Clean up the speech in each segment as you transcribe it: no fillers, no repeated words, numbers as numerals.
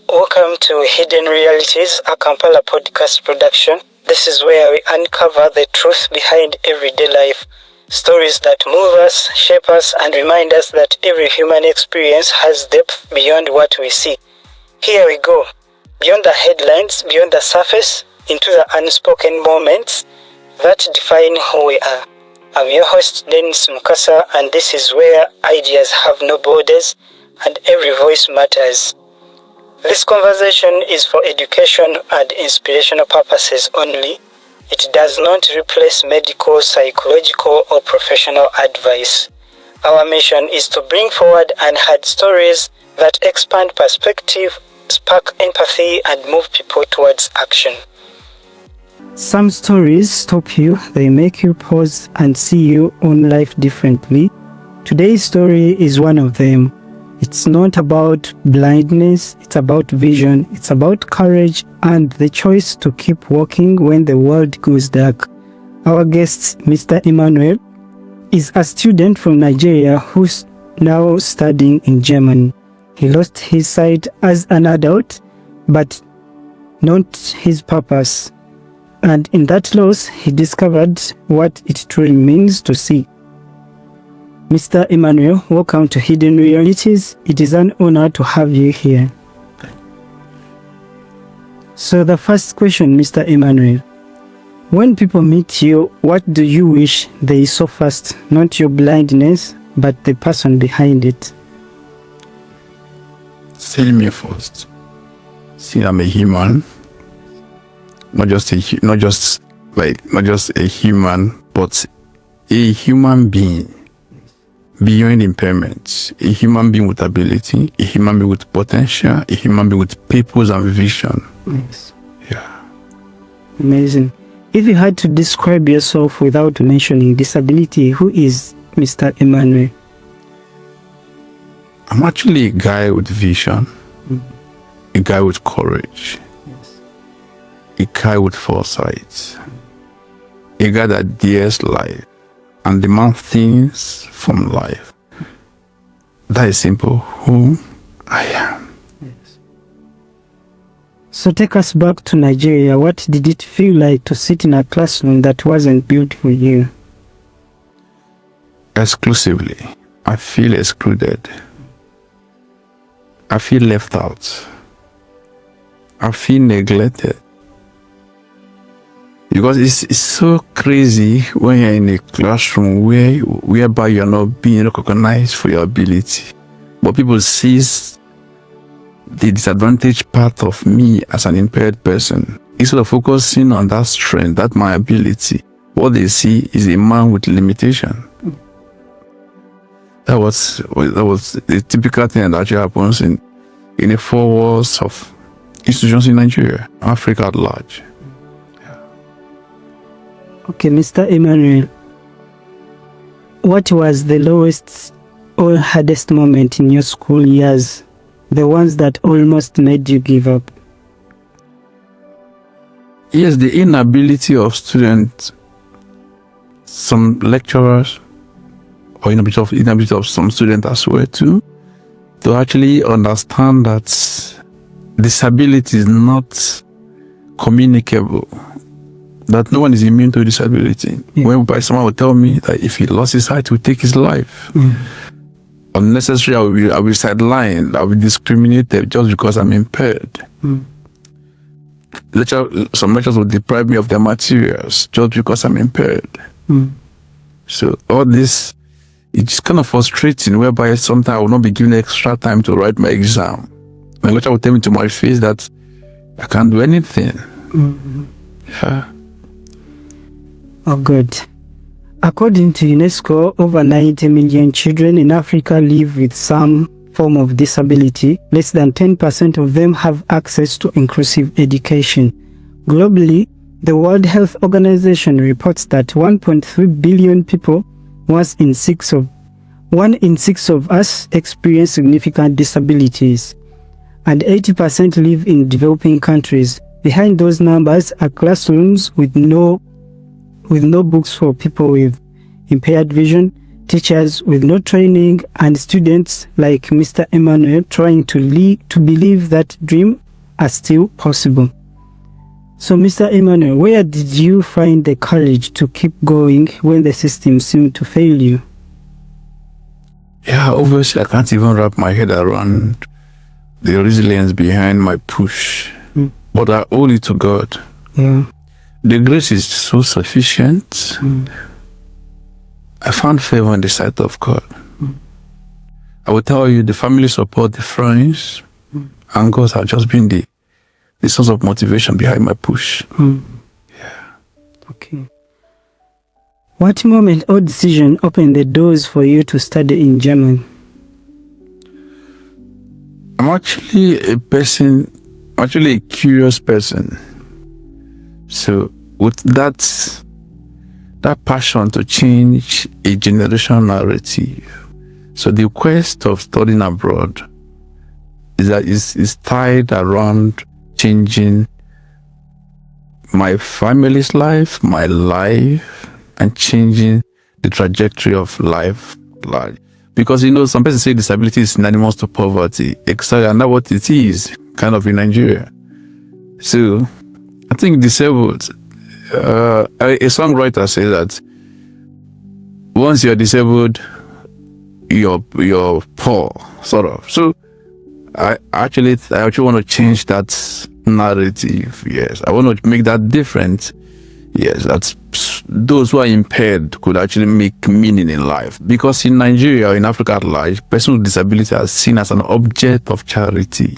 Welcome to Hidden Realities, a Kampala podcast production. This is where we uncover the truth behind everyday life. Stories that move us, shape us, and remind us that every human experience has depth beyond what we see. Here we go. Beyond the headlines, beyond the surface, into the unspoken moments that define who we are. I'm your host, Denis Mukasa, and this is where ideas have no borders and every voice matters. This conversation is for education and inspirational purposes only. It does not replace medical, psychological, or professional advice. Our mission is to bring forward unheard stories that expand perspective, spark empathy, and move people towards action. Some stories stop you, they make you pause and see your own life differently. Today's story is one of them. It's not about blindness, it's about vision, it's about courage and the choice to keep walking when the world goes dark. Our guest, Mr. Emmanuel, is a student from Nigeria who's now studying in Germany. He lost his sight as an adult, but not his purpose. And in that loss, he discovered what it truly means to see. Mr. Emmanuel, welcome to Hidden Realities. It is an honor to have you here. So the first question, Mr. Emmanuel, when people meet you, what do you wish they saw first? Not your blindness, but the person behind it. See me first. See, I'm a human. Not just a human, but a human being. Beyond impairment, a human being with ability, a human being with potential, a human being with purpose and vision. Yes. Yeah. Amazing. If you had to describe yourself without mentioning disability, who is Mr. Emmanuel? I'm actually a guy with vision, a guy with courage, a guy with foresight, a guy that dares life and demand things from life. That is simple who I am. Yes. So take us back to Nigeria. What did it feel like to sit in a classroom that wasn't built for you? Exclusively, I feel excluded. I feel left out. I feel neglected. Because it's so crazy when you're in a classroom whereby you're not being recognized for your ability. But people see the disadvantaged part of me as an impaired person. Instead of focusing on that strength, that my ability, what they see is a man with limitation. That was the typical thing that actually happens in the four walls of institutions in Nigeria, Africa at large. Okay, Mr. Emmanuel, what was the lowest or hardest moment in your school years? The ones that almost made you give up? Yes, the inability of students, some lecturers, or inability of some students as well too, to actually understand that disability is not communicable. That no one is immune to disability. Yeah. Whereby someone will tell me that if he lost his sight, he will take his life. Unnecessarily, I will be sidelined, I will be discriminated just because I'm impaired. Some lecturers will deprive me of their materials just because I'm impaired. So all this, it's kind of frustrating, whereby sometimes I will not be given extra time to write my exam. My lecturer will tell me to my face that I can't do anything. Yeah. Oh, good. According to UNESCO, over 90 million children in Africa live with some form of disability. Less than 10% of them have access to inclusive education. Globally, the World Health Organization reports that 1.3 billion people, one in six of us experience significant disabilities, and 80% live in developing countries. Behind those numbers are classrooms with no books for people with impaired vision, teachers with no training, and students like Mr. Emmanuel trying to believe that dreams are still possible. So, Mr. Emmanuel, where did you find the courage to keep going when the system seemed to fail you? Yeah, obviously, I can't even wrap my head around the resilience behind my push. But I owe it to God. Yeah. The grace is so sufficient. I found favor in the sight of God. I will tell you, the family support, the friends, and God have just been the source of motivation behind my push. Yeah. Okay. What moment or decision opened the doors for you to study in Germany? I'm actually a curious person. So with that passion to change a generational narrative, so the quest of studying abroad is tied around changing my family's life, my life, and changing the trajectory of life. Because, some people say disability is synonymous to poverty. Exactly, and that's what it is, kind of in Nigeria. So, I think disabled, a songwriter says that once you're disabled, you're poor, sort of. So, I actually want to change that narrative. Yes, I want to make that different. Yes, that's those who are impaired could actually make meaning in life. Because in Nigeria, in Africa at large, person with disability are seen as an object of charity.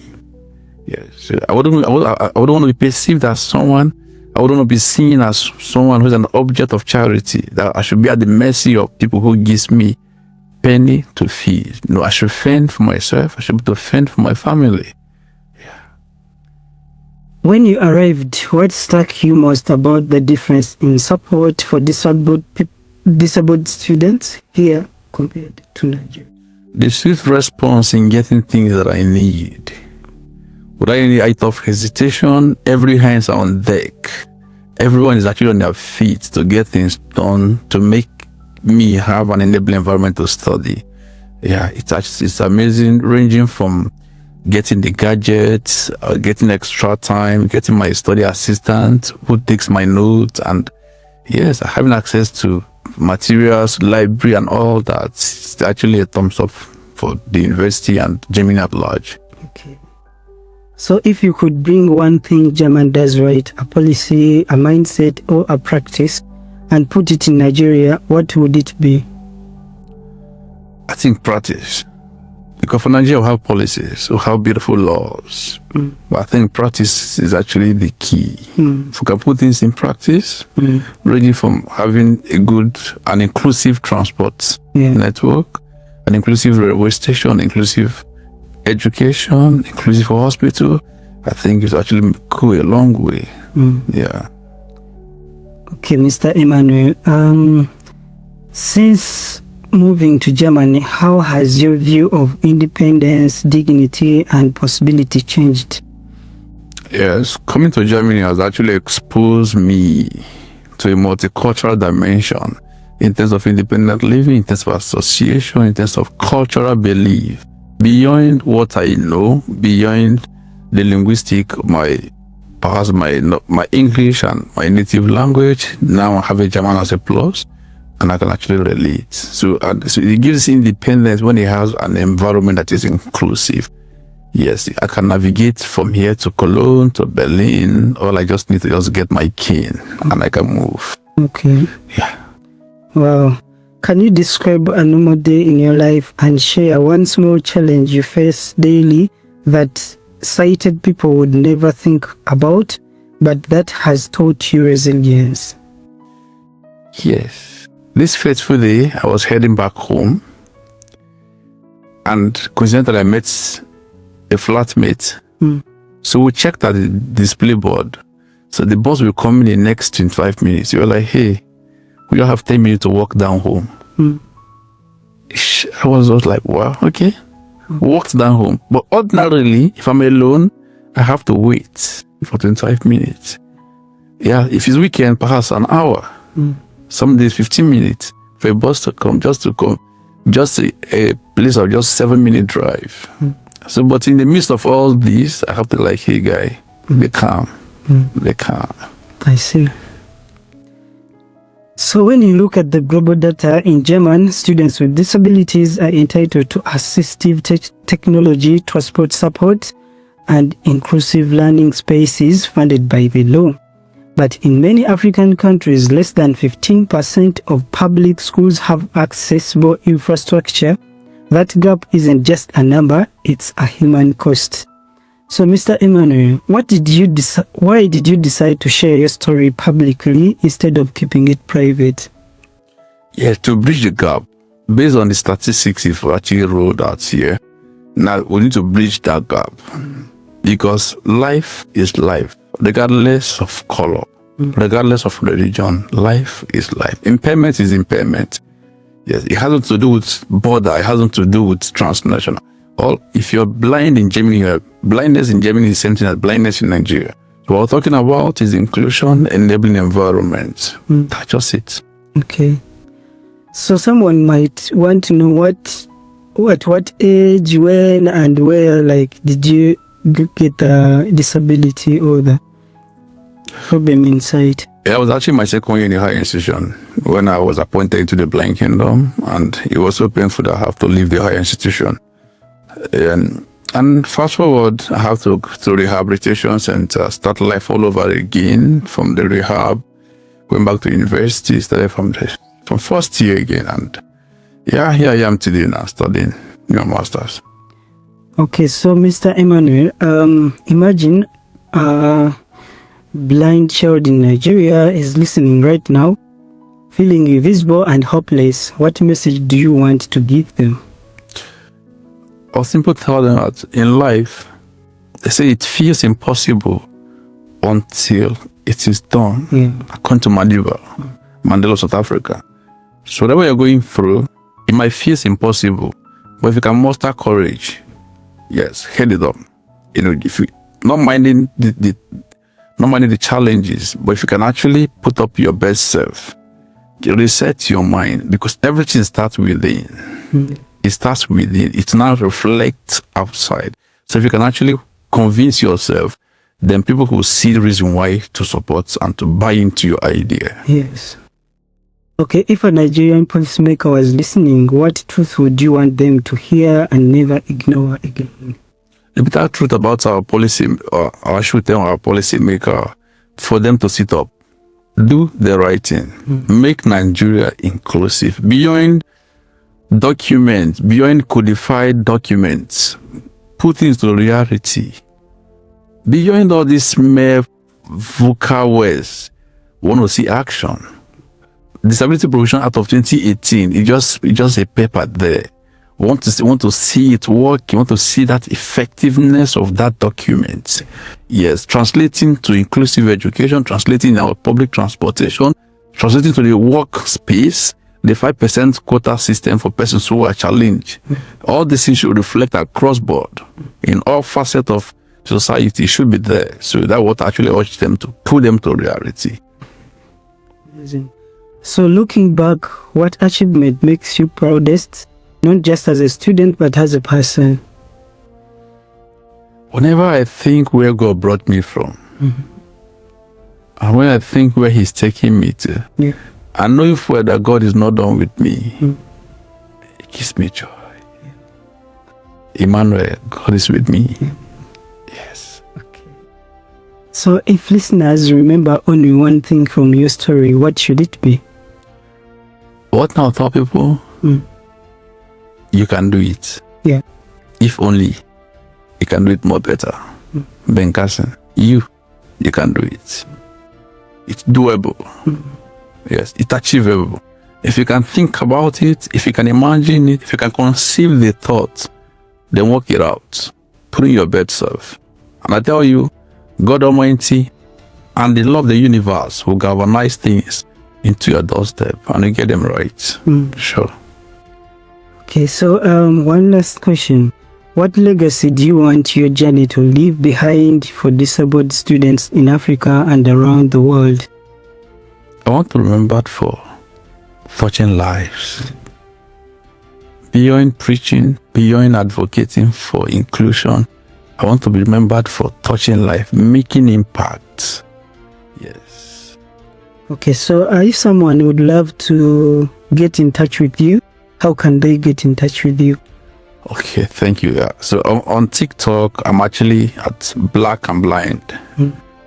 Yes, I wouldn't want to be perceived as someone. I wouldn't want to be seen as someone who's an object of charity. That I should be at the mercy of people who gives me penny to feed. No, I should fend for myself. I should be able to fend for my family. When you arrived, what struck you most about the difference in support for disabled students here compared to Nigeria? The swift response in getting things that I need. Without any act of hesitation, every hands are on deck. Everyone is actually on their feet to get things done, to make me have an enabling environment to study. Yeah, it's amazing, ranging from getting the gadgets, getting extra time, getting my study assistant who takes my notes, and yes, having access to materials, library, and all that. It's actually a thumbs up for the university and Germany at large. Okay. So if you could bring one thing Germany does right, a policy, a mindset, or a practice, and put it in Nigeria, what would it be? I think practice. Because for Nigeria, we have policies, we have beautiful laws. But I think practice is actually the key. If we can put things in practice, ranging from having a good and inclusive transport network, an inclusive railway station, inclusive education, inclusive hospital, I think it's actually go a long way. Yeah. Okay, Mr. Emmanuel, since moving to Germany, how has your view of independence, dignity, and possibility changed? Yes, coming to Germany has actually exposed me to a multicultural dimension in terms of independent living, in terms of association, in terms of cultural belief. Beyond what I know, beyond the linguistic, perhaps my English and my native language, now I have a German as a plus, and I can actually relate. So it gives independence when it has an environment that is inclusive. Yes, I can navigate from here to Cologne, to Berlin. All I just need to just get my cane and I can move. Okay. Yeah. Wow. Can you describe a normal day in your life and share one small challenge you face daily that sighted people would never think about, but that has taught you resilience? Yes. This fateful day, I was heading back home, and coincidentally, I met a flatmate. So we checked at the display board. So the bus will come in the next 25 minutes. You were like, hey, we all have 10 minutes to walk down home. I was just like, wow, okay. Walked down home. But ordinarily, if I'm alone, I have to wait for 25 minutes. Yeah, if it's weekend, perhaps an hour. Some days 15 minutes. for a bus to come, just a place of just 7-minute drive. So, but in the midst of all this, I have to like, hey guy, be calm. Be calm. I see. So when you look at the global data in Germany, students with disabilities are entitled to assistive technology, transport support, and inclusive learning spaces funded by the law. But in many African countries, less than 15% of public schools have accessible infrastructure. That gap isn't just a number, it's a human cost. So, Mr. Emmanuel, why did you decide to share your story publicly instead of keeping it private? Yeah, to bridge the gap, based on the statistics you've actually rolled out here, now we need to bridge that gap. Because life is life, regardless of color, regardless of religion. Life is life. Impairment is impairment. Yes, it has to do with border, it has to do with transnational. Or if you're blind in Germany, blindness in Germany is the same thing as blindness in Nigeria. So what we're talking about is inclusion, enabling environment. That's just it. Okay. So someone might want to know what age, when, and where, like, did you get the disability or the problem inside? Yeah, I was actually my second year in the higher institution when I was appointed to the Blind Kingdom, and it was so painful that I have to leave the higher institution. And fast forward, I have to rehabilitation center, start life all over again from the rehab, went back to university, started from first year again, and yeah, here I am today now studying my master's. Okay, so Mr. Emmanuel, imagine a blind child in Nigeria is listening right now, feeling invisible and hopeless. What message do you want to give them? I'll simply tell them that in life, they say it feels impossible until it is done. According to Mandela, South Africa. So whatever you're going through, it might feel impossible, but if you can muster courage, yes, head it up. If you not minding the challenges, but if you can actually put up your best self, reset your mind, because everything starts within. It starts within. It now reflects outside. So if you can actually convince yourself, then people will see the reason why to support and to buy into your idea. Yes. Okay, if a Nigerian policymaker was listening, what truth would you want them to hear and never ignore again? The bitter truth about our policy, or I should tell our policymaker, for them to sit up, do the right thing, make Nigeria inclusive, beyond documents, beyond codified documents, put into reality, beyond all these mere vocal words. We want to see action. Disability Provision Act of 2018, it's just a paper there. We want to see it work. You want to see that effectiveness of that document. Yes, translating to inclusive education, translating in our public transportation, translating to the workspace, the 5% quota system for persons who are challenged. All this should reflect across board in all facets of society. It should be there. So that what actually urge them to put them to reality. Amazing. So looking back, what achievement makes you proudest, not just as a student, but as a person? Whenever I think where God brought me from, and when I think where He's taking me to, I know if that God is not done with me, it gives me joy. Emmanuel, God is with me. Yes. Okay. So if listeners remember only one thing from your story, what should it be? What now, tell people? You can do it. Yeah. If only you can do it more better. Ben Carson, you can do it. It's doable. Yes, it's achievable. If you can think about it, if you can imagine it, if you can conceive the thought, then work it out. Put in your best self. And I tell you, God Almighty and the law of the universe will galvanize things into your doorstep and you get them right. Sure. Okay, so one last question. What legacy do you want your journey to leave behind for disabled students in Africa and around the world? I want to remember for touching lives. Beyond preaching, beyond advocating for inclusion, I want to be remembered for touching life, making impact. Yes. Okay, so if someone would love to get in touch with you, how can they get in touch with you? Okay, thank you. So on TikTok, I'm actually at Black and Blind.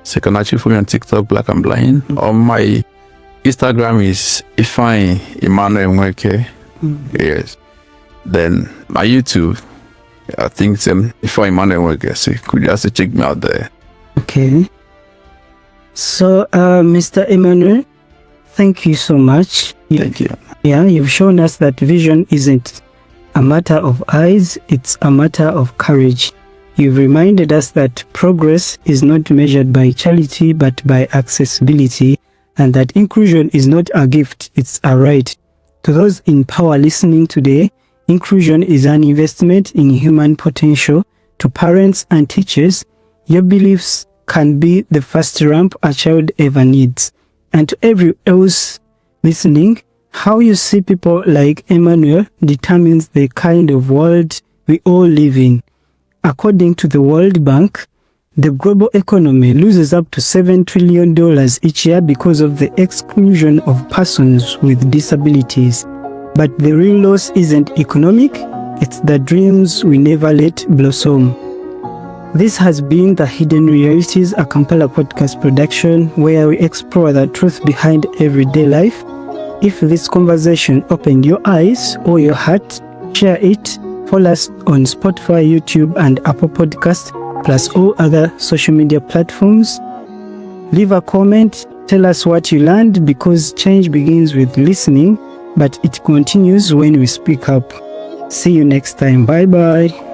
So you can actually follow me on TikTok, Black and Blind. On my Instagram is Ifeanyi Emmanuel. Yes. Then my YouTube, I think it's Ifeanyi Emmanuel. So you could just check me out there. Okay. So, Mr. Emmanuel, thank you so much. Thank you. Yeah, you've shown us that vision isn't a matter of eyes, it's a matter of courage. You've reminded us that progress is not measured by charity, but by accessibility, and that inclusion is not a gift, it's a right. To those in power listening today, inclusion is an investment in human potential. To parents and teachers, your beliefs can be the first ramp a child ever needs. And to everyone else listening, how you see people like Emmanuel determines the kind of world we all live in. According to the World Bank, the global economy loses up to $7 trillion each year because of the exclusion of persons with disabilities. But the real loss isn't economic, it's the dreams we never let blossom. This has been the Hidden Realities, a Kampala podcast production where we explore the truth behind everyday life. If this conversation opened your eyes or your heart, share it. Follow us on Spotify, YouTube, and Apple Podcasts, plus all other social media platforms. Leave a comment, tell us what you learned, because change begins with listening, but it continues when we speak up. See you next time. Bye-bye.